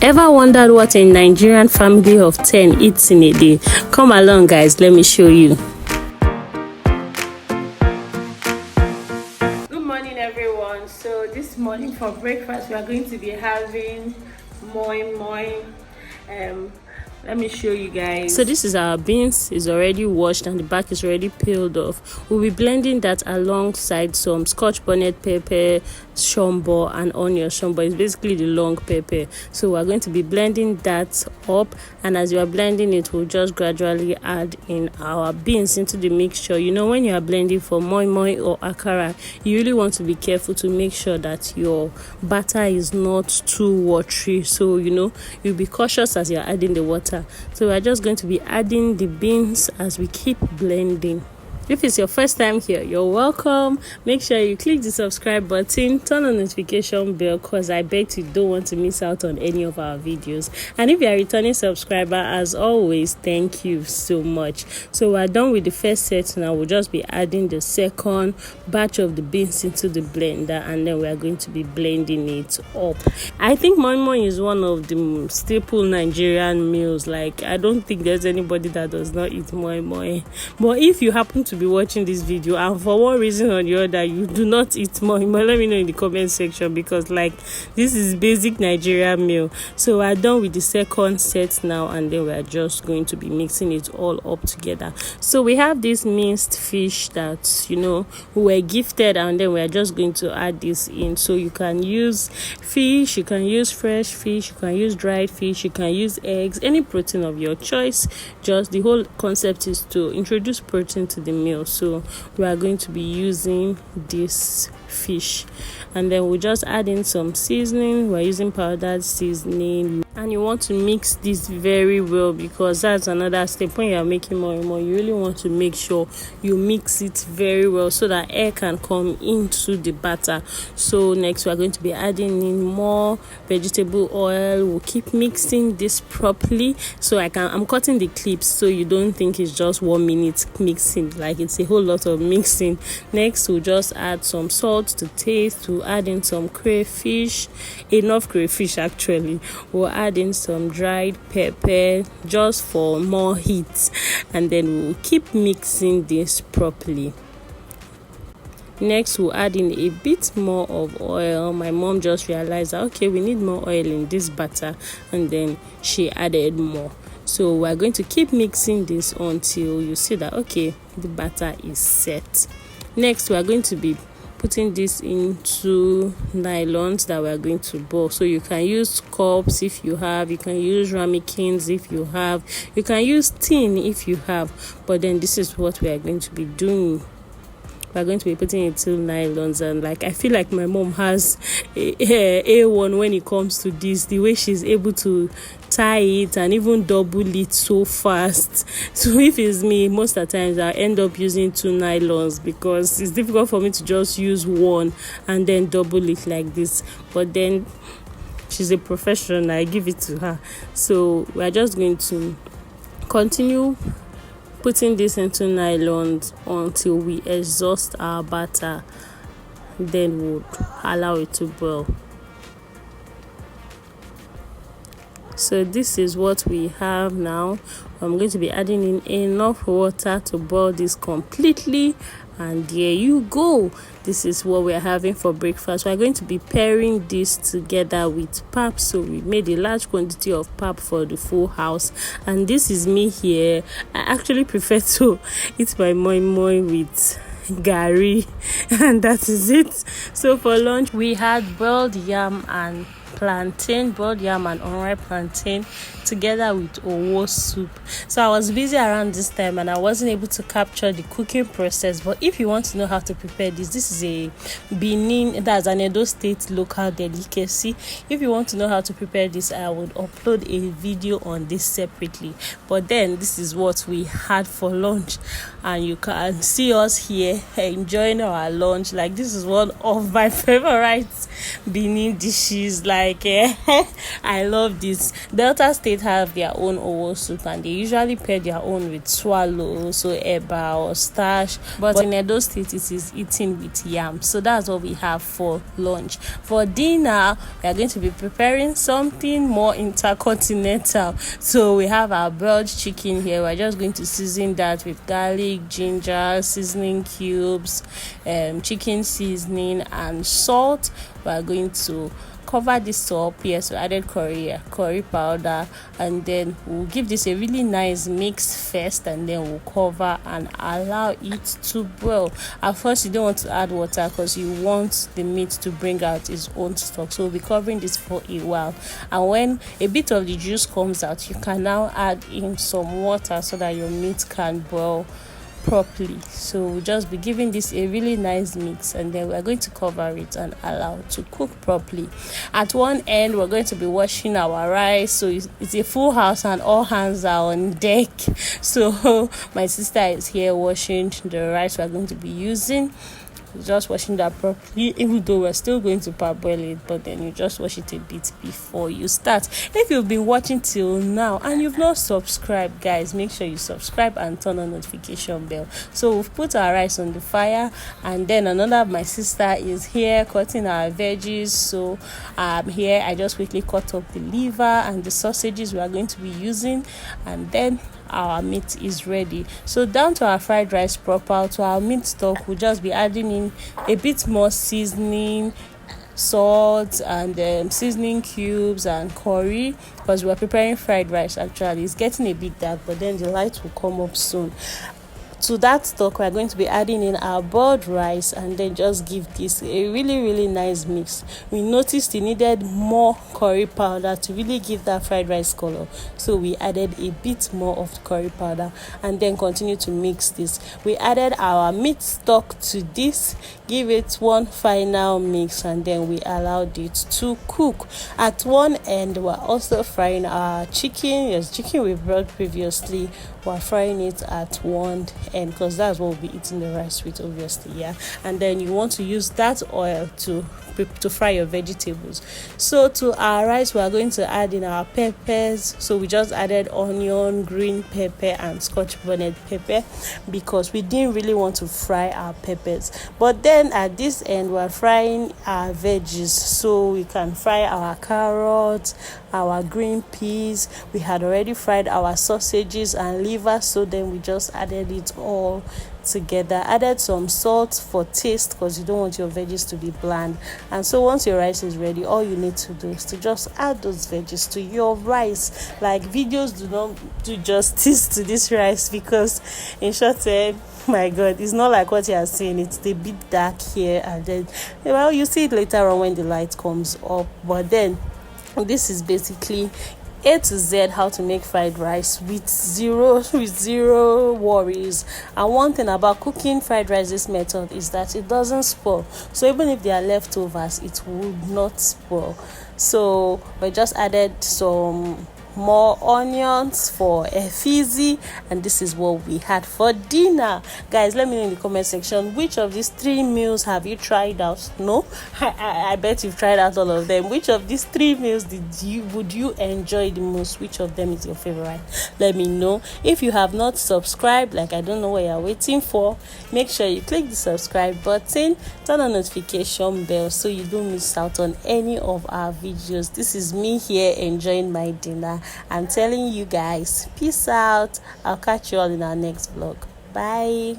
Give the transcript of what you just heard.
Ever wondered what a Nigerian family of 10 eats in a day? Come along, guys, let me show you. Good morning, everyone. So this morning for breakfast we are going to be having moi. Let me show you guys. So this is our beans. It's already washed and the back is already peeled off. We'll be blending that alongside some scotch bonnet pepper, shombo and onion. Shombo is basically the long pepper. So we're going to be blending that up, and as we are blending it, we'll just gradually add in our beans into the mixture. You know, when you are blending for moi or akara, you really want to be careful to make sure that your batter is not too watery. So you know, you'll be cautious as you're adding the water. So we're just going to be adding the beans as we keep blending. If it's your first time here, you're welcome. Make sure you click the subscribe button, turn on notification bell, because I bet you don't want to miss out on any of our videos. And if you're a returning subscriber, as always, thank you so much. So we're done with the first set. Now we'll just be adding the second batch of the beans into the blender, and then we are going to be blending it up. I think moi is one of the staple Nigerian meals. Like, I don't think there's anybody that does not eat moi. But if you happen to be watching this video and for one reason or the other you do not eat moi, let me know in the comment section, because like this is basic Nigerian meal. So we're done with the second set now, and then we're just going to be mixing it all up together. So we have this minced fish that, you know, we were gifted, and then we're just going to add this in. So you can use fish, you can use fresh fish, you can use dried fish, you can use eggs, any protein of your choice. Just the whole concept is to introduce protein to the meal. So we are going to be using this fish, and then we'll just add in some seasoning. We're using powdered seasoning, and you want to mix this very well, because that's another step. When you're making moi, you really want to make sure you mix it very well so that air can come into the batter. So next we're going to be adding in more vegetable oil. We'll keep mixing this properly. So I'm cutting the clips so you don't think it's just 1 minute mixing, like it's a whole lot of mixing. Next we'll just add some salt to taste. We'll add in some crayfish, enough crayfish actually. We'll add in some dried pepper just for more heat, and then we'll keep mixing this properly. Next we'll add in a bit more of oil. My mom just realized that okay, we need more oil in this batter, and then she added more. So we're going to keep mixing this until you see that okay, the batter is set. Next we're going to be putting this into nylons that we're going to boil. So you can use cups if you have, you can use ramekins if you have, you can use tin if you have, but then this is what we are going to be doing. We're going to be putting it into nylons, and like I feel like my mom has A1 when it comes to this, the way she's able to tie it and even double it so fast. So if it's me, most of the times I end up using 2 nylons, because it's difficult for me to just use one and then double it like this. But then she's a professional, I give it to her. So we're just going to continue putting this into nylons until we exhaust our batter, then we'll allow it to boil. So this is what we have now. I'm going to be adding in enough water to boil this completely, and there you go. This is what we're having for breakfast. We're going to be pairing this together with pap. So we made a large quantity of pap for the full house, and this is me here. I actually prefer to eat my moi with gari, and that is it. So for lunch we had boiled yam and unripe plantain together with owo soup. So I was busy around this time and I wasn't able to capture the cooking process, but if you want to know how to prepare this is a Benin, that's an Edo State local delicacy. If you want to know how to prepare this, I would upload a video on this separately. But then this is what we had for lunch, and you can see us here enjoying our lunch. Like, this is one of my favorites. Benin dishes. Like I love this. Delta State have their own owo soup, and they usually pair their own with swallow, so eba or starch. But in Edo State, it is eaten with yam. So that's what we have for lunch. For dinner, we are going to be preparing something more intercontinental. So we have our broiled chicken here. We're just going to season that with garlic, ginger, seasoning cubes, chicken seasoning, and salt. We're going to cover this up. Yes, we added curry powder, and then we'll give this a really nice mix first, and then we'll cover and allow it to boil. At first, you don't want to add water because you want the meat to bring out its own stock. So we'll be covering this for a while, and when a bit of the juice comes out, you can now add in some water so that your meat can boil properly. So we'll just be giving this a really nice mix, and then we're going to cover it and allow it to cook properly. At one end, we're going to be washing our rice. So it's a full house and all hands are on deck. So my sister is here washing the rice we're going to be using. Just washing that properly, even though we're still going to parboil it, but then you just wash it a bit before you start. If you've been watching till now and you've not subscribed, guys, make sure you subscribe and turn on notification bell. So we've put our rice on the fire, and then another of my sister is here cutting our veggies. So here I just quickly cut up the liver and the sausages we are going to be using, and then our meat is ready. So down to our fried rice proper, to our meat stock, we'll just be adding in a bit more seasoning, salt, and seasoning cubes and curry, because we're preparing fried rice. Actually, it's getting a bit dark, but then the light will come up soon. To that stock, we're going to be adding in our boiled rice, and then just give this a really nice mix. We noticed it needed more curry powder to really give that fried rice color, so we added a bit more of the curry powder, and then continue to mix this. We added our meat stock to this, give it one final mix, and then we allowed it to cook. At one end, we're also frying our chicken. Yes, chicken we brought previously. We're frying it at one end because that's what we'll be eating the rice with, obviously. Yeah, and then you want to use that oil to fry your vegetables. So to our rice, we are going to add in our peppers. So we just added onion, green pepper, and scotch bonnet pepper because we didn't really want to fry our peppers. But then at this end, we're frying our veggies, so we can fry our carrots, our green peas. We had already fried our sausages and liver, so then we just added it all together. Added some salt for taste because you don't want your veggies to be bland. And so once your rice is ready, all you need to do is to just add those veggies to your rice. Like, videos do not do justice to this rice because, in short, my God, it's not like what you are seeing. It's a bit dark here, and then, well, you see it later on when the light comes up. But then this is basically A to Z how to make fried rice with zero worries. And one thing about cooking fried rice this method is that it doesn't spoil. So even if they are leftovers, it would not spoil. So we just added some more onions for a fizzy, and this is what we had for dinner. Guys, let me know in the comment section, which of these 3 meals have you tried out? No, I bet you've tried out all of them. Which of these 3 meals would you enjoy the most? Which of them is your favorite? Let me know. If you have not subscribed, like, I don't know what you're waiting for, make sure you click the subscribe button, turn on notification bell so you don't miss out on any of our videos. This is me here enjoying my dinner. I'm telling you guys, peace out. I'll catch you all in our next vlog. Bye.